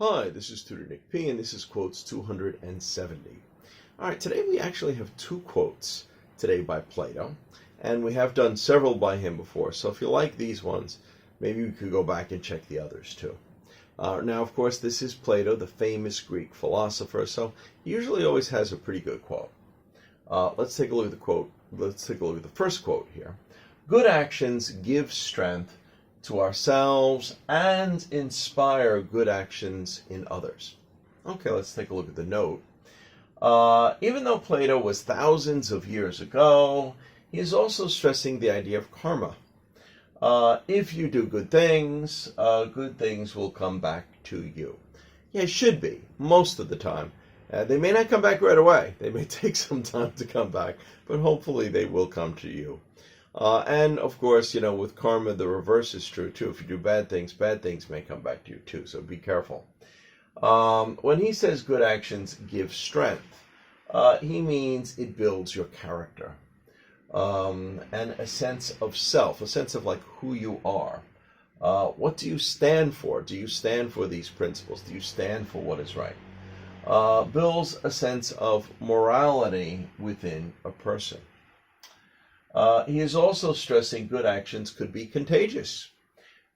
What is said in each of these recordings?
Hi, this is Tutor Nick P, and this is Quotes 270. All right, today we actually have two quotes today by Plato, and we have done several by him before, so if you like these ones, maybe we could go back and check the others too. Now, of course, this is Plato, the famous Greek philosopher, so he usually always has a pretty good quote. Let's take a look at the quote. Let's take a look at the first quote here. Good actions give strength to ourselves and inspire good actions in others. Okay, let's take a look at the note. Even though Plato was thousands of years ago, he is also stressing the idea of karma. If you do good things will come back to you. Yeah, it should be, most of the time. They may not come back right away. They may take some time to come back, but hopefully they will come to you. And of course, with karma, the reverse is true too. If you do bad things may come back to you too. So be careful. When he says good actions give strength, he means it builds your character, and a sense of self, a sense of like who you are. What do you stand for? Do you stand for these principles? Do you stand for what is right? Builds a sense of morality within a person. He is also stressing good actions could be contagious.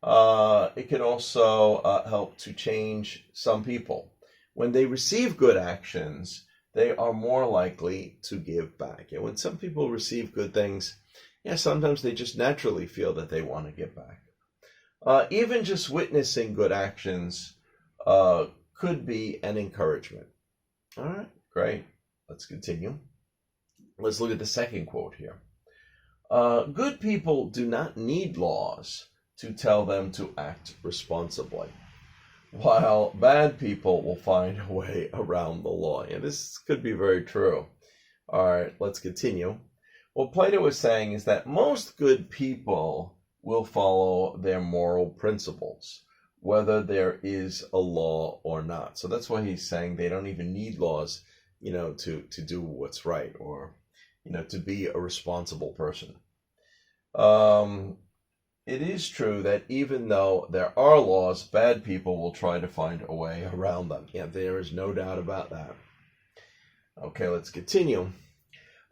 It can also help to change some people. When they receive good actions, they are more likely to give back. And when some people receive good things, sometimes they just naturally feel that they want to give back. Even just witnessing good actions could be an encouragement. All right, great. Let's continue. Let's look at the second quote here. Good people do not need laws to tell them to act responsibly, while bad people will find a way around the law. And this could be very true. All right, let's continue. What Plato is saying is that most good people will follow their moral principles, whether there is a law or not. So that's why he's saying they don't even need laws, to do what's right, or to be a responsible person. It is true that even though there are laws, bad people will try to find a way around them. Yeah, there is no doubt about that. Okay, let's continue.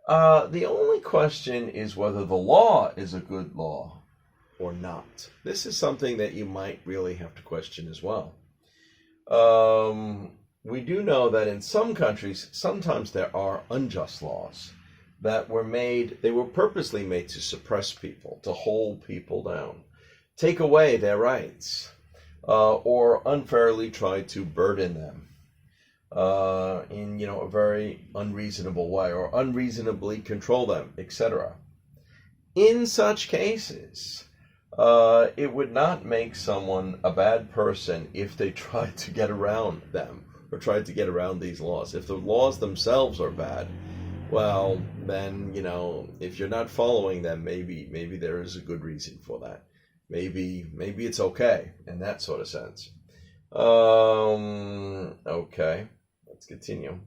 The only question is whether the law is a good law or not. This is something that you might really have to question as well. We do know that in some countries, sometimes there are unjust laws that they were purposely made to suppress people, to hold people down, take away their rights, or unfairly try to burden them in a very unreasonable way, or unreasonably control them, etc. In such cases, it would not make someone a bad person if they tried to get around them, or tried to get around these laws. If the laws themselves are bad, well, then, if you're not following them, maybe there is a good reason for that. Maybe it's okay in that sort of sense. Okay, let's continue.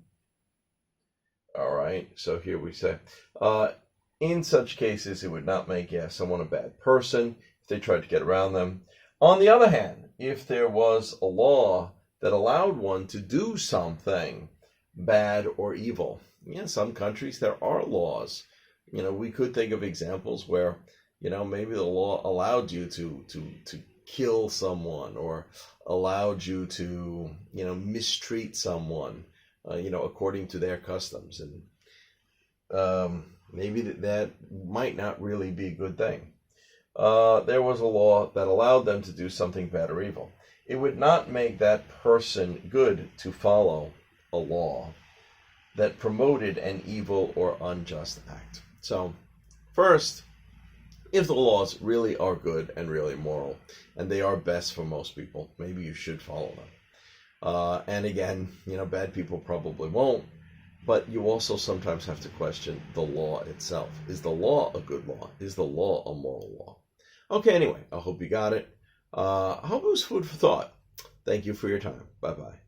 All right, so here we say, in such cases, it would not make, someone a bad person if they tried to get around them. On the other hand, if there was a law that allowed one to do something bad or evil, in some countries there are laws. We could think of examples where, maybe the law allowed you to kill someone, or allowed you to, mistreat someone, according to their customs. And maybe that might not really be a good thing. There was a law that allowed them to do something bad or evil. It would not make that person good to follow a law that promoted an evil or unjust act. So, first, if the laws really are good and really moral, and they are best for most people, maybe you should follow them. And again, bad people probably won't, but you also sometimes have to question the law itself. Is the law a good law? Is the law a moral law? Okay, anyway, I hope you got it. I hope it was food for thought. Thank you for your time. Bye-bye.